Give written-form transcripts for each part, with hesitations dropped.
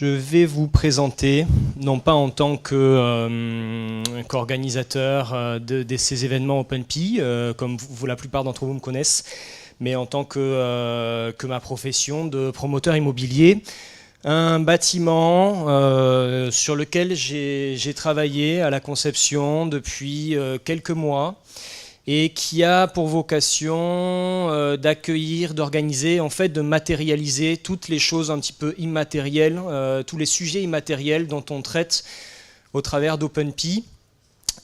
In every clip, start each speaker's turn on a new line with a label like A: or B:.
A: Je vais vous présenter, non pas en tant qu'organisateur de ces événements OpenPI, comme la plupart d'entre vous me connaissent, mais en tant que ma profession de promoteur immobilier. Un bâtiment sur lequel j'ai travaillé à la conception depuis quelques mois et qui a pour vocation d'accueillir, d'organiser, en fait de matérialiser toutes les choses un petit peu immatérielles, tous les sujets immatériels dont on traite au travers d'OpenPI,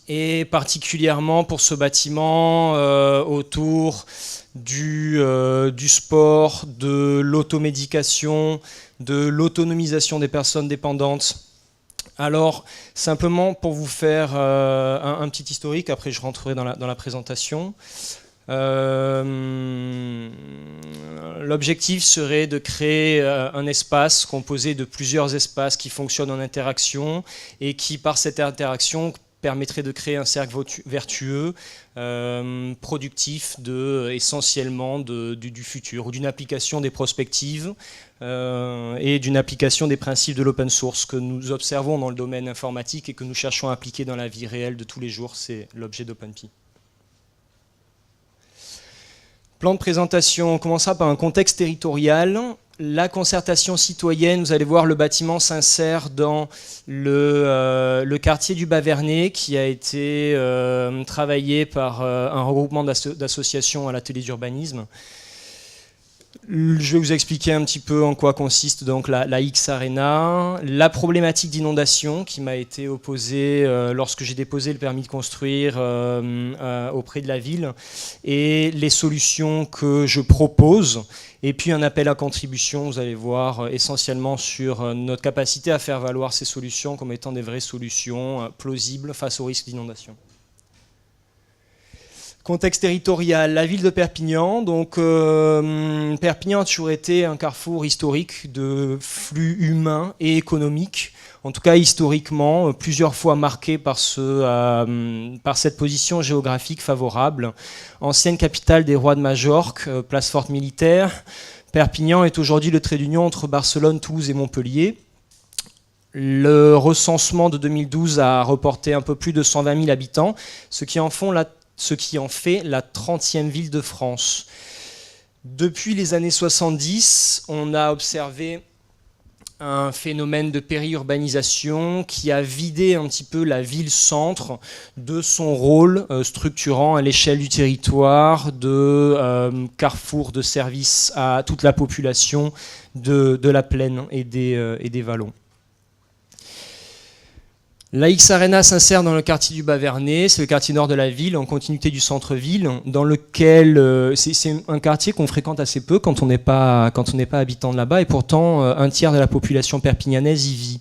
A: et particulièrement pour ce bâtiment autour du sport, de l'automédication, de l'autonomisation des personnes dépendantes. Alors, simplement pour vous faire un petit historique, après je rentrerai dans la présentation. L'objectif serait de créer un espace composé de plusieurs espaces qui fonctionnent en interaction et qui, par cette interaction, permettrait de créer un cercle vertueux, productif essentiellement du futur, ou d'une application des prospectives et d'une application des principes de l'open source que nous observons dans le domaine informatique et que nous cherchons à appliquer dans la vie réelle de tous les jours. C'est l'objet d'OpenPI. Plan de présentation, on commencera par un contexte territorial. La concertation citoyenne, vous allez voir, le bâtiment s'insère dans le quartier du Bas-Vernay qui a été travaillé par un regroupement d'associations à l'atelier d'urbanisme. Je vais vous expliquer un petit peu en quoi consiste donc la X-Arena, la problématique d'inondation qui m'a été opposée lorsque j'ai déposé le permis de construire auprès de la ville, et les solutions que je propose, et puis un appel à contribution, vous allez voir, essentiellement sur notre capacité à faire valoir ces solutions comme étant des vraies solutions plausibles face au risque d'inondation. Contexte territorial, la ville de Perpignan. Donc, Perpignan a toujours été un carrefour historique de flux humains et économiques. En tout cas, historiquement, plusieurs fois marqué par cette position géographique favorable. Ancienne capitale des rois de Majorque, place forte militaire. Perpignan est aujourd'hui le trait d'union entre Barcelone, Toulouse et Montpellier. Le recensement de 2012 a reporté un peu plus de 120 000 habitants, ce qui en fait la 30e ville de France. Depuis les années 70, on a observé un phénomène de périurbanisation qui a vidé un petit peu la ville-centre de son rôle structurant à l'échelle du territoire, de carrefour de service à toute la population de la plaine et des vallons. La X-Arena s'insère dans le quartier du Bas-Vernay, c'est le quartier nord de la ville, en continuité du centre-ville, dans lequel c'est un quartier qu'on fréquente assez peu quand on n'est pas habitant de là-bas, et pourtant un tiers de la population perpignanaise y vit.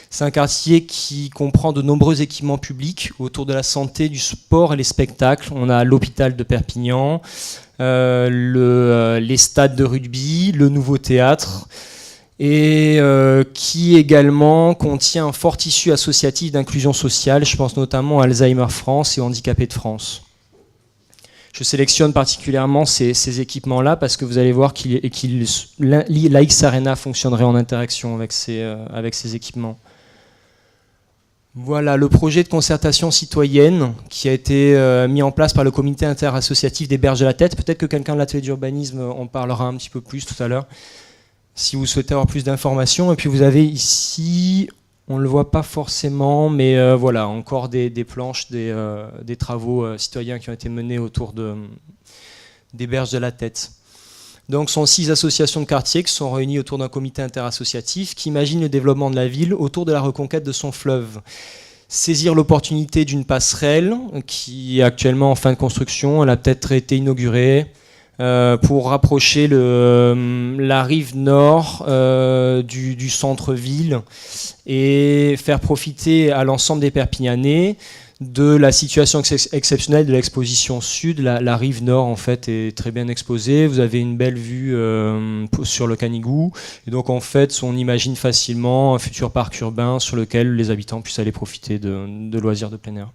A: C'est un quartier qui comprend de nombreux équipements publics autour de la santé, du sport et les spectacles. On a l'hôpital de Perpignan, les stades de rugby, le nouveau théâtre, et qui également contient un fort tissu associatif d'inclusion sociale. Je pense notamment à Alzheimer France et Handicapés de France. Je sélectionne particulièrement ces équipements-là parce que vous allez voir la X-Arena fonctionnerait en interaction avec ces équipements. Voilà le projet de concertation citoyenne qui a été mis en place par le comité interassociatif des Berges de la Tête. Peut-être que quelqu'un de l'atelier d'urbanisme en parlera un petit peu plus tout à l'heure, si vous souhaitez avoir plus d'informations. Et puis vous avez ici, on ne le voit pas forcément, mais voilà, encore des planches, des travaux citoyens qui ont été menés autour des Berges de la Tête. Donc ce sont 6 associations de quartier qui sont réunies autour d'un comité interassociatif qui imagine le développement de la ville autour de la reconquête de son fleuve. Saisir l'opportunité d'une passerelle qui est actuellement en fin de construction, elle a peut-être été inaugurée, pour rapprocher la rive nord du centre-ville et faire profiter à l'ensemble des Perpignanais de la situation exceptionnelle de l'exposition sud. La rive nord en fait est très bien exposée, vous avez une belle vue sur le Canigou, et donc en fait on imagine facilement un futur parc urbain sur lequel les habitants puissent aller profiter de loisirs de plein air.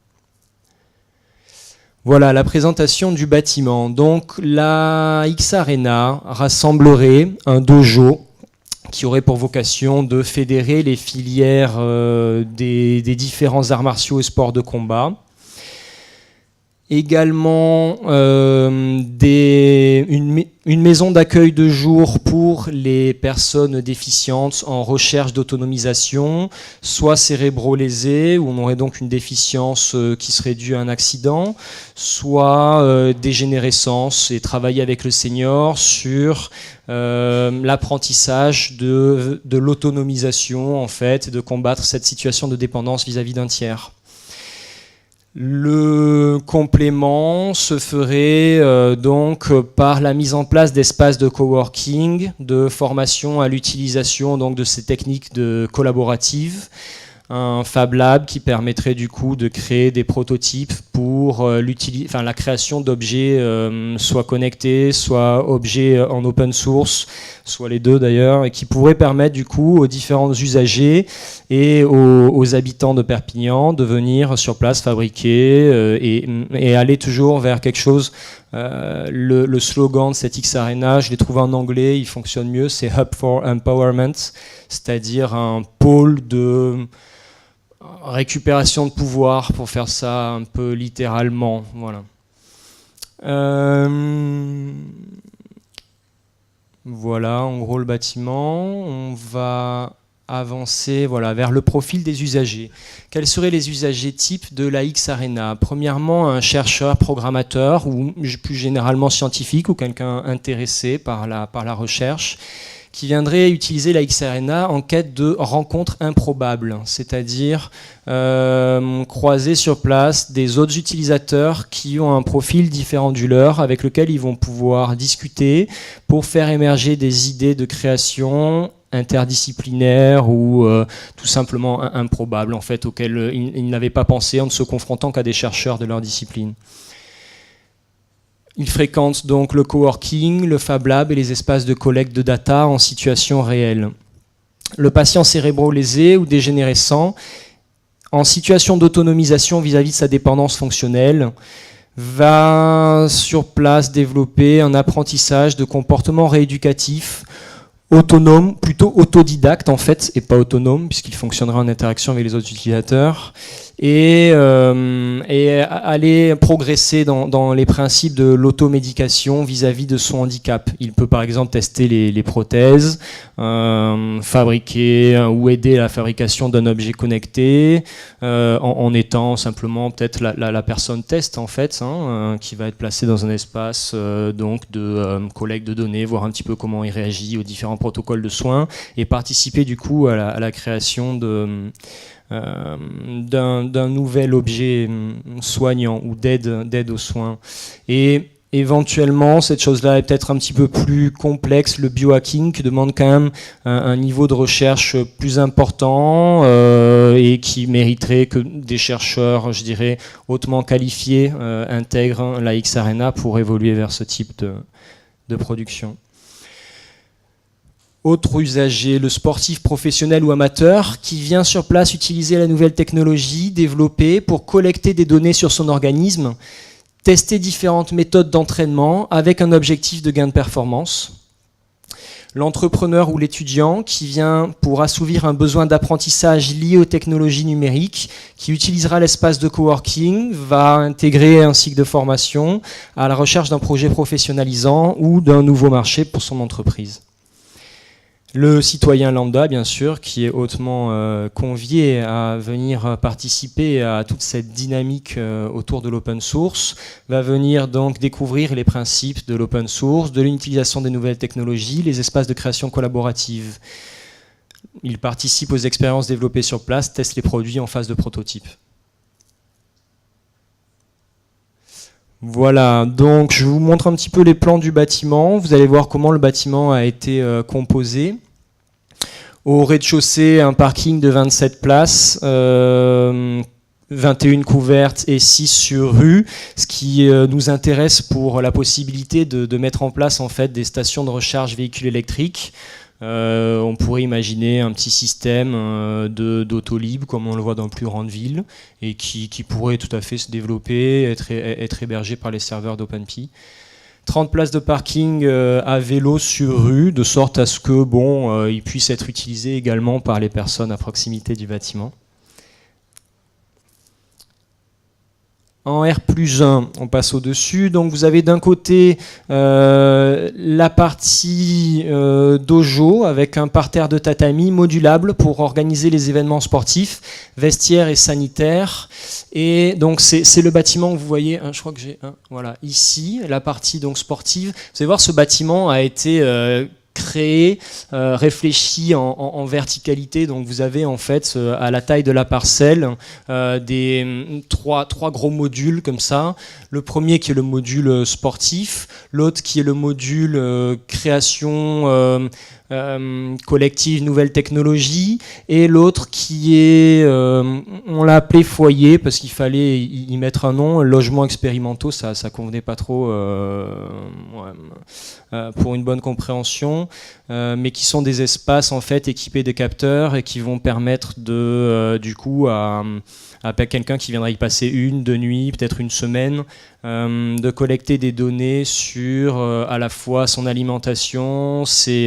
A: Voilà la présentation du bâtiment. Donc la X-Arena rassemblerait un dojo qui aurait pour vocation de fédérer les filières des différents arts martiaux et sports de combat. Également une maison d'accueil de jour pour les personnes déficientes en recherche d'autonomisation, soit cérébro-lésées, où on aurait donc une déficience qui serait due à un accident, soit dégénérescence, et travailler avec le senior sur l'apprentissage de l'autonomisation, en fait, et de combattre cette situation de dépendance vis-à-vis d'un tiers. Le complément se ferait donc par la mise en place d'espaces de coworking, de formation à l'utilisation donc de ces techniques collaboratives, un Fab Lab qui permettrait du coup de créer des prototypes pour la création d'objets soit connectés, soit objets en open source, soit les deux d'ailleurs, et qui pourraient permettre du coup aux différents usagers et aux habitants de Perpignan de venir sur place fabriquer et aller toujours vers quelque chose. Le slogan de cette X-Arena, je l'ai trouvé en anglais, il fonctionne mieux, c'est Hub for Empowerment, c'est-à-dire un pôle de récupération de pouvoir, pour faire ça un peu littéralement. Voilà. Voilà, en gros, le bâtiment. On va avancer vers le profil des usagers. Quels seraient les usagers types de la X-Arena ? Premièrement, un chercheur, programmateur, ou plus généralement scientifique, ou quelqu'un intéressé par la recherche, qui viendrait utiliser la X-Arena en quête de rencontres improbables, c'est-à-dire croiser sur place des autres utilisateurs qui ont un profil différent du leur, avec lequel ils vont pouvoir discuter pour faire émerger des idées de création interdisciplinaires ou tout simplement improbables, en fait, auxquelles ils n'avaient pas pensé en ne se confrontant qu'à des chercheurs de leur discipline. Il fréquente donc le coworking, le Fab Lab et les espaces de collecte de data en situation réelle. Le patient cérébro-lésé ou dégénérescent, en situation d'autonomisation vis-à-vis de sa dépendance fonctionnelle, va sur place développer un apprentissage de comportements rééducatifs autonome, plutôt autodidacte en fait, et pas autonome, puisqu'il fonctionnera en interaction avec les autres utilisateurs, et aller progresser dans les principes de l'automédication vis-à-vis de son handicap. Il peut par exemple tester les prothèses, fabriquer ou aider à la fabrication d'un objet connecté, en étant simplement peut-être la personne test en fait, qui va être placée dans un espace donc de collecte de données, voir un petit peu comment il réagit aux différents protocoles de soins, et participer du coup à la création d'un nouvel objet soignant ou d'aide aux soins. Et éventuellement, cette chose-là est peut-être un petit peu plus complexe, le biohacking, qui demande quand même un niveau de recherche plus important et qui mériterait que des chercheurs, je dirais, hautement qualifiés intègrent la X-Arena pour évoluer vers ce type de production. Autre usager, le sportif professionnel ou amateur qui vient sur place utiliser la nouvelle technologie développée pour collecter des données sur son organisme, tester différentes méthodes d'entraînement avec un objectif de gain de performance. L'entrepreneur ou l'étudiant qui vient pour assouvir un besoin d'apprentissage lié aux technologies numériques, qui utilisera l'espace de coworking, va intégrer un cycle de formation à la recherche d'un projet professionnalisant ou d'un nouveau marché pour son entreprise. Le citoyen lambda, bien sûr, qui est hautement convié à venir participer à toute cette dynamique autour de l'open source, va venir donc découvrir les principes de l'open source, de l'utilisation des nouvelles technologies, les espaces de création collaborative. Il participe aux expériences développées sur place, teste les produits en phase de prototype. Voilà, donc je vous montre un petit peu les plans du bâtiment. Vous allez voir comment le bâtiment a été composé. Au rez-de-chaussée, un parking de 27 places, 21 couvertes et 6 sur rue, ce qui nous intéresse pour la possibilité de mettre en place en fait des stations de recharge véhicules électriques. On pourrait imaginer un petit système d'autolib comme on le voit dans les plus grandes villes et qui pourrait tout à fait se développer, être hébergé par les serveurs d'OpenPI. 30 places de parking à vélo sur rue, de sorte à ce que ils puissent être utilisés également par les personnes à proximité du bâtiment. En R+1, on passe au-dessus. Donc vous avez d'un côté la partie dojo avec un parterre de tatami modulable pour organiser les événements sportifs, vestiaires et sanitaires. Et donc c'est le bâtiment que vous voyez, je crois que j'ai voilà, ici, la partie donc sportive. Vous allez voir, ce bâtiment a été créé, réfléchi en verticalité. Donc vous avez en fait à la taille de la parcelle trois gros modules comme ça. Le premier qui est le module sportif, l'autre qui est le module création collective, nouvelles technologies, et l'autre qui est, on l'a appelé foyer parce qu'il fallait y mettre un nom, logement expérimentaux, ça convenait pas trop pour une bonne compréhension, mais qui sont des espaces en fait équipés de capteurs et qui vont permettre de, du coup, à quelqu'un qui viendrait y passer 1-2 nuits, peut-être une semaine, de collecter des données sur à la fois son alimentation, ses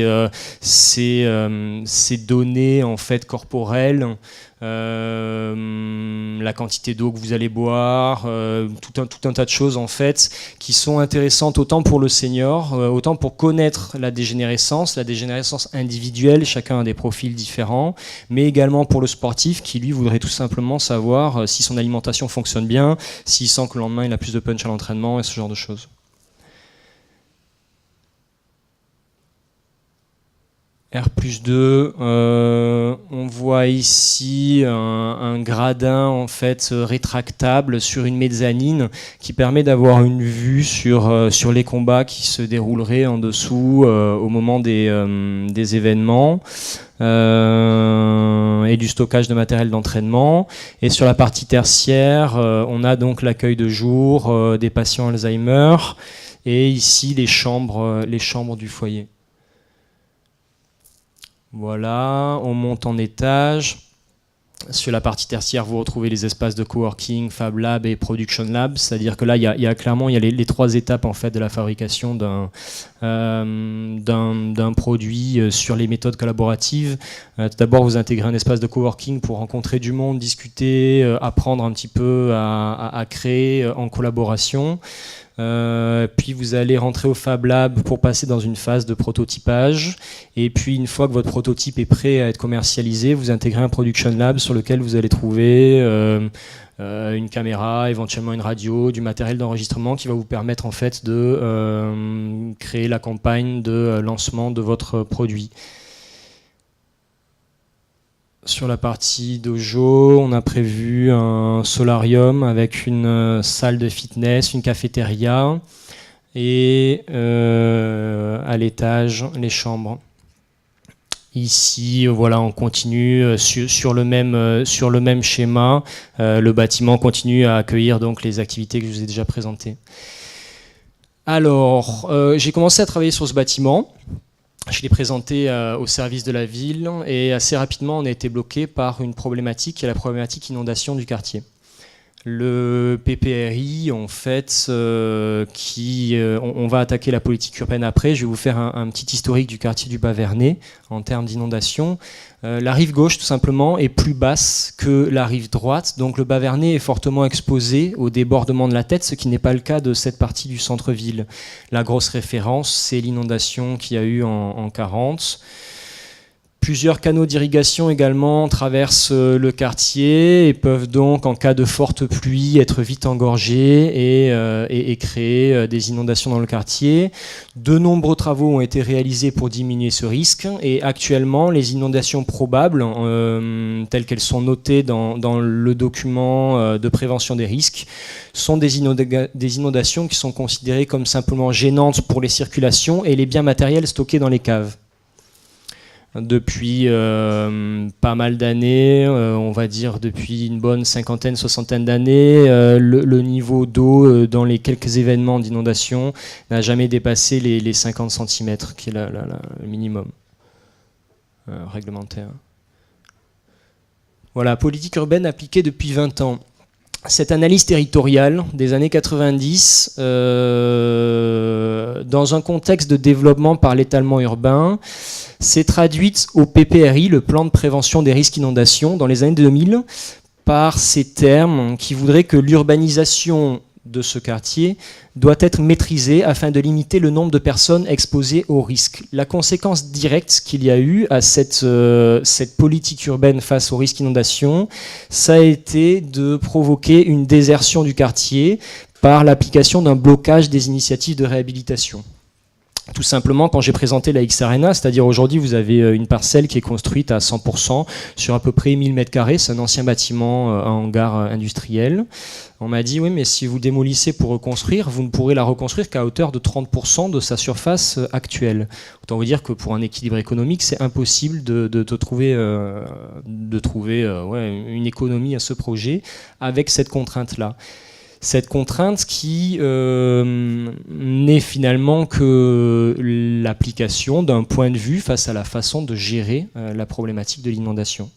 A: données en fait corporelles, la quantité d'eau que vous allez boire, tout un tas de choses en fait qui sont intéressantes autant pour le senior, autant pour connaître la dégénérescence individuelle, chacun a des profils différents, mais également pour le sportif qui lui voudrait tout simplement savoir si son alimentation fonctionne bien, s'il sent que le lendemain il a plus de punch à l'entraînement et ce genre de choses. R+2, on voit ici un gradin en fait rétractable sur une mezzanine qui permet d'avoir une vue sur les combats qui se dérouleraient en dessous au moment des événements et du stockage de matériel d'entraînement. Et sur la partie tertiaire, on a donc l'accueil de jour des patients Alzheimer et ici les chambres du foyer. Voilà, on monte en étage. Sur la partie tertiaire, vous retrouvez les espaces de coworking, Fab Lab et Production Lab. C'est-à-dire que là, il y a clairement les 3 étapes en fait de la fabrication d'un produit sur les méthodes collaboratives. Tout d'abord, vous intégrez un espace de coworking pour rencontrer du monde, discuter, apprendre un petit peu à créer en collaboration. Puis vous allez rentrer au Fab Lab pour passer dans une phase de prototypage, et puis une fois que votre prototype est prêt à être commercialisé, vous intégrez un Production Lab sur lequel vous allez trouver une caméra, éventuellement une radio, du matériel d'enregistrement qui va vous permettre en fait de créer la campagne de lancement de votre produit. Sur la partie dojo, on a prévu un solarium avec une salle de fitness, une cafétéria et à l'étage, les chambres. Ici, voilà, on continue sur le même schéma. Le bâtiment continue à accueillir donc les activités que je vous ai déjà présentées. Alors, j'ai commencé à travailler sur ce bâtiment. Je l'ai présenté au service de la ville et assez rapidement on a été bloqué par une problématique qui est la problématique inondation du quartier. Le PPRI, en fait, on va attaquer la politique urbaine après. Je vais vous faire un petit historique du quartier du Bas-Vernay en termes d'inondation. La rive gauche, tout simplement, est plus basse que la rive droite. Donc le Bas-Vernay est fortement exposé au débordement de la Tête, ce qui n'est pas le cas de cette partie du centre-ville. La grosse référence, c'est l'inondation qu'il y a eu en 40. Plusieurs canaux d'irrigation également traversent le quartier et peuvent donc, en cas de forte pluie, être vite engorgés et créer des inondations dans le quartier. De nombreux travaux ont été réalisés pour diminuer ce risque et actuellement, les inondations probables, telles qu'elles sont notées dans le document de prévention des risques, sont des inondations qui sont considérées comme simplement gênantes pour les circulations et les biens matériels stockés dans les caves. Depuis pas mal d'années, on va dire depuis une bonne cinquantaine, soixantaine d'années, le niveau d'eau dans les quelques événements d'inondation n'a jamais dépassé les 50 cm, qui est le minimum réglementaire. Voilà, politique urbaine appliquée depuis 20 ans. Cette analyse territoriale des années 90, dans un contexte de développement par l'étalement urbain, s'est traduite au PPRI, le plan de prévention des risques inondations, dans les années 2000, par ces termes qui voudraient que l'urbanisation de ce quartier doit être maîtrisée afin de limiter le nombre de personnes exposées au risque. La conséquence directe qu'il y a eu à cette politique urbaine face au risque inondation, ça a été de provoquer une désertion du quartier par l'application d'un blocage des initiatives de réhabilitation. Tout simplement, quand j'ai présenté la X-Arena, c'est-à-dire aujourd'hui vous avez une parcelle qui est construite à 100% sur à peu près 1000 m², c'est un ancien bâtiment, un hangar industriel. On m'a dit oui, mais si vous démolissez pour reconstruire, vous ne pourrez la reconstruire qu'à hauteur de 30% de sa surface actuelle. Autant vous dire que pour un équilibre économique, c'est impossible de trouver une économie à ce projet avec cette contrainte-là. Cette contrainte qui n'est finalement que l'application d'un point de vue face à la façon de gérer la problématique de l'inondation.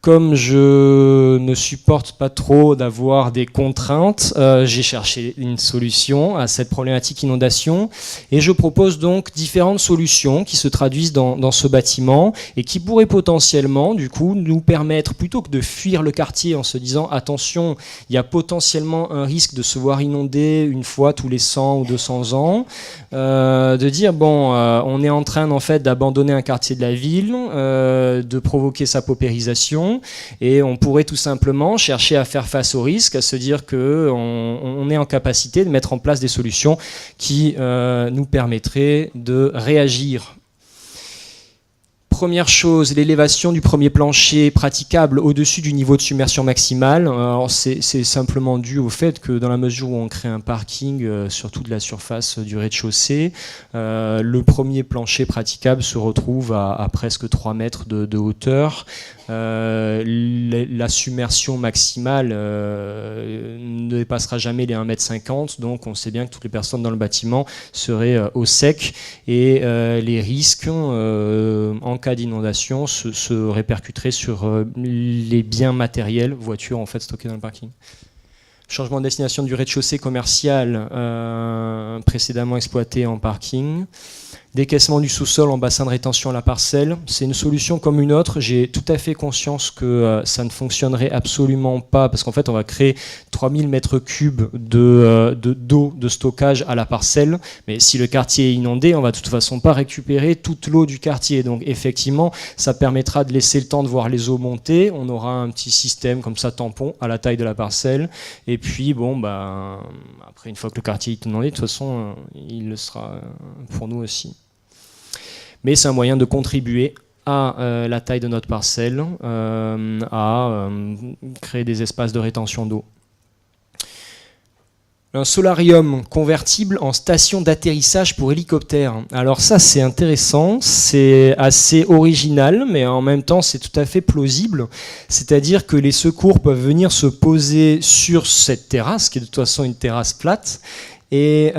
A: Comme je ne supporte pas trop d'avoir des contraintes, j'ai cherché une solution à cette problématique inondation et je propose donc différentes solutions qui se traduisent dans ce bâtiment et qui pourraient potentiellement du coup nous permettre, plutôt que de fuir le quartier en se disant attention, il y a potentiellement un risque de se voir inondé une fois tous les 100 ou 200 ans, de dire bon, on est en train en fait d'abandonner un quartier de la ville, de provoquer sa paupérisation. Et on pourrait tout simplement chercher à faire face au risque, à se dire qu'on est en capacité de mettre en place des solutions qui nous permettraient de réagir. Première chose, l'élévation du premier plancher praticable au-dessus du niveau de submersion maximale. Alors c'est simplement dû au fait que dans la mesure où on crée un parking sur toute la surface du rez-de-chaussée, le premier plancher praticable se retrouve à presque 3 mètres de hauteur. La submersion maximale ne dépassera jamais les 1,50 m, donc on sait bien que toutes les personnes dans le bâtiment seraient au sec et les risques en cas d'inondation se répercuteraient sur les biens matériels, voitures en fait stockées dans le parking. Changement de destination du rez-de-chaussée commercial précédemment exploité en parking. Décaissement du sous-sol en bassin de rétention à la parcelle, c'est une solution comme une autre. J'ai tout à fait conscience que ça ne fonctionnerait absolument pas parce qu'en fait on va créer 3000 m³ d'eau de stockage à la parcelle, mais si le quartier est inondé, on va de toute façon pas récupérer toute l'eau du quartier. Donc effectivement, ça permettra de laisser le temps de voir les eaux monter. On aura un petit système comme ça tampon à la taille de la parcelle. Et puis bon, après une fois que le quartier est inondé, de toute façon, il le sera pour nous aussi. Mais c'est un moyen de contribuer à la taille de notre parcelle, à créer des espaces de rétention d'eau. Un solarium convertible en station d'atterrissage pour hélicoptère. Alors ça c'est intéressant, c'est assez original, mais en même temps c'est tout à fait plausible. C'est-à-dire que les secours peuvent venir se poser sur cette terrasse, qui est de toute façon une terrasse plate, et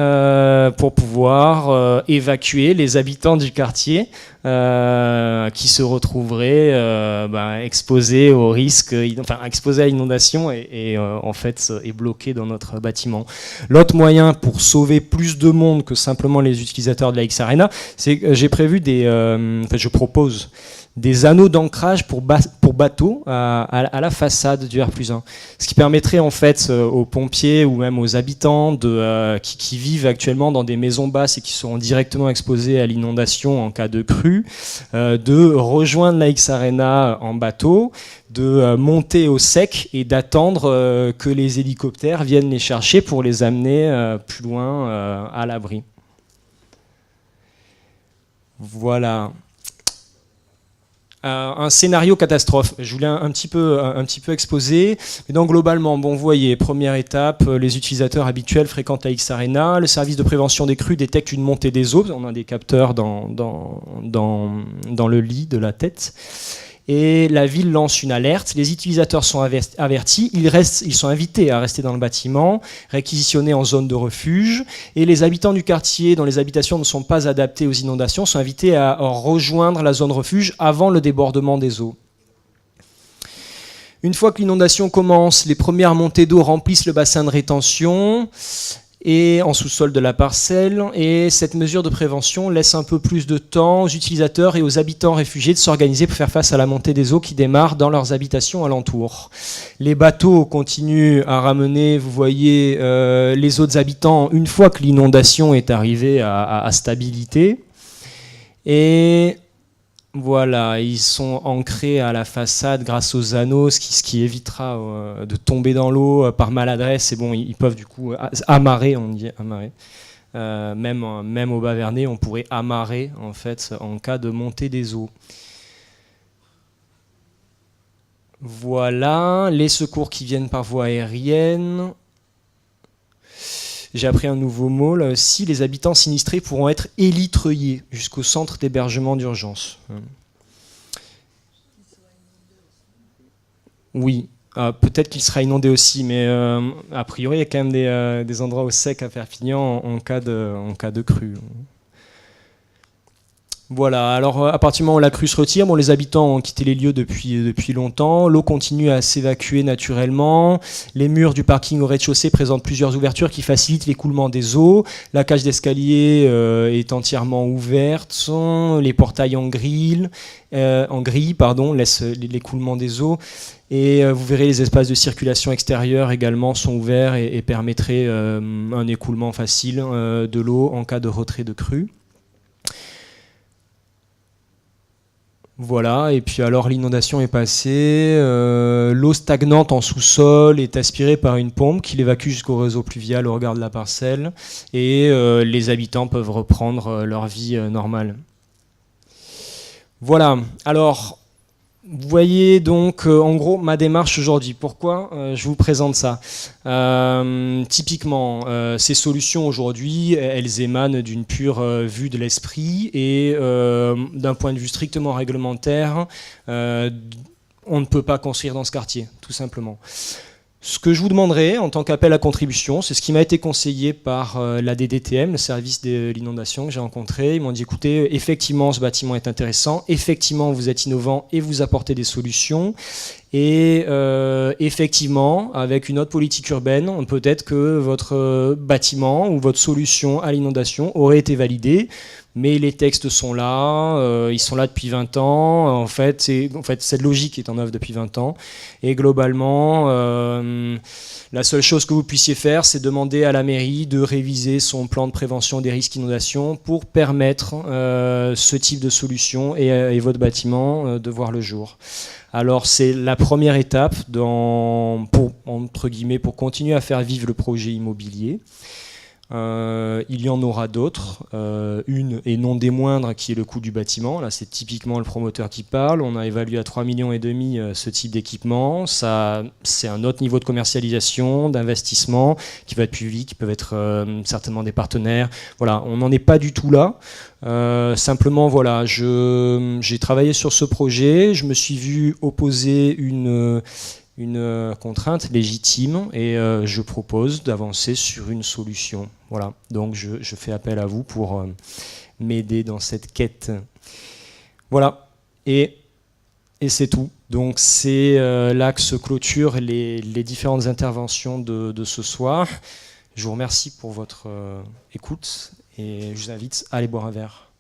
A: pour pouvoir évacuer les habitants du quartier qui se retrouveraient exposés au risque, exposés à l'inondation et en fait est bloqués dans notre bâtiment. L'autre moyen pour sauver plus de monde que simplement les utilisateurs de la X-Arena, c'est que j'ai prévu je propose des anneaux d'ancrage pour bateaux à la façade du R+1. Ce qui permettrait en fait aux pompiers ou même aux habitants qui vivent actuellement dans des maisons basses et qui seront directement exposés à l'inondation en cas de crue, de rejoindre la X-Arena en bateau, de monter au sec et d'attendre que les hélicoptères viennent les chercher pour les amener plus loin à l'abri. Voilà. Un scénario catastrophe. Je voulais un petit peu exposer. Mais donc globalement, vous voyez, première étape, les utilisateurs habituels fréquentent la X-Arena. Le service de prévention des crues détecte une montée des eaux. On a des capteurs dans le lit de la tête. Et la ville lance une alerte. Les utilisateurs sont avertis. Ils sont invités à rester dans le bâtiment, réquisitionnés en zone de refuge. Et les habitants du quartier dont les habitations ne sont pas adaptées aux inondations sont invités à rejoindre la zone refuge avant le débordement des eaux. Une fois que l'inondation commence, les premières montées d'eau remplissent le bassin de rétention et en sous-sol de la parcelle, et cette mesure de prévention laisse un peu plus de temps aux utilisateurs et aux habitants réfugiés de s'organiser pour faire face à la montée des eaux qui démarrent dans leurs habitations alentours. Les bateaux continuent à ramener, vous voyez, les autres habitants une fois que l'inondation est arrivée à stabilité. Et voilà, ils sont ancrés à la façade grâce aux anneaux, ce qui évitera de tomber dans l'eau par maladresse. Et bon, ils peuvent du coup amarrer, on dit amarrer. Même au Bas-Vernay, on pourrait amarrer en fait en cas de montée des eaux. Voilà, les secours qui viennent par voie aérienne. J'ai appris un nouveau mot, là aussi, les habitants sinistrés pourront être élitreillés jusqu'au centre d'hébergement d'urgence. Oui, peut-être qu'il sera inondé aussi, mais a priori, il y a quand même des endroits au sec à Perpignan en cas de crue. Voilà, alors à partir du moment où la crue se retire, bon, les habitants ont quitté les lieux depuis longtemps, l'eau continue à s'évacuer naturellement, les murs du parking au rez-de-chaussée présentent plusieurs ouvertures qui facilitent l'écoulement des eaux, la cage d'escalier est entièrement ouverte, les portails en grille laissent l'écoulement des eaux, et vous verrez les espaces de circulation extérieure également sont ouverts et permettraient un écoulement facile de l'eau en cas de retrait de crue. Voilà, et puis alors l'inondation est passée, l'eau stagnante en sous-sol est aspirée par une pompe qui l'évacue jusqu'au réseau pluvial au regard de la parcelle, et les habitants peuvent reprendre leur vie normale. Voilà, alors vous voyez donc en gros ma démarche aujourd'hui. Pourquoi je vous présente ça? Typiquement, ces solutions aujourd'hui, elles émanent d'une pure vue de l'esprit et d'un point de vue strictement réglementaire, on ne peut pas construire dans ce quartier, tout simplement. Ce que je vous demanderai en tant qu'appel à contribution, c'est ce qui m'a été conseillé par la DDTM, le service de l'inondation que j'ai rencontré. Ils m'ont dit, écoutez, effectivement, ce bâtiment est intéressant, effectivement, vous êtes innovant et vous apportez des solutions. Et effectivement, avec une autre politique urbaine, peut-être que votre bâtiment ou votre solution à l'inondation aurait été validée. Mais les textes sont là, ils sont là depuis 20 ans. En fait, cette logique est en œuvre depuis 20 ans. Et globalement, la seule chose que vous puissiez faire, c'est demander à la mairie de réviser son plan de prévention des risques d'inondation pour permettre ce type de solution et votre bâtiment de voir le jour. Alors c'est la première étape entre guillemets, pour continuer à faire vivre le projet immobilier. Il y en aura d'autres, une et non des moindres qui est le coût du bâtiment. Là c'est typiquement le promoteur qui parle, on a évalué à 3,5 millions ce type d'équipement. Ça, c'est un autre niveau de commercialisation, d'investissement qui va être public, qui peuvent être certainement des partenaires. Voilà, on n'en est pas du tout là. Simplement voilà, j'ai travaillé sur ce projet, je me suis vu opposer une contrainte légitime et je propose d'avancer sur une solution. Voilà, donc je fais appel à vous pour m'aider dans cette quête. Voilà, et c'est tout. Donc c'est là que se clôturent les différentes interventions de ce soir. Je vous remercie pour votre écoute et je vous invite à aller boire un verre.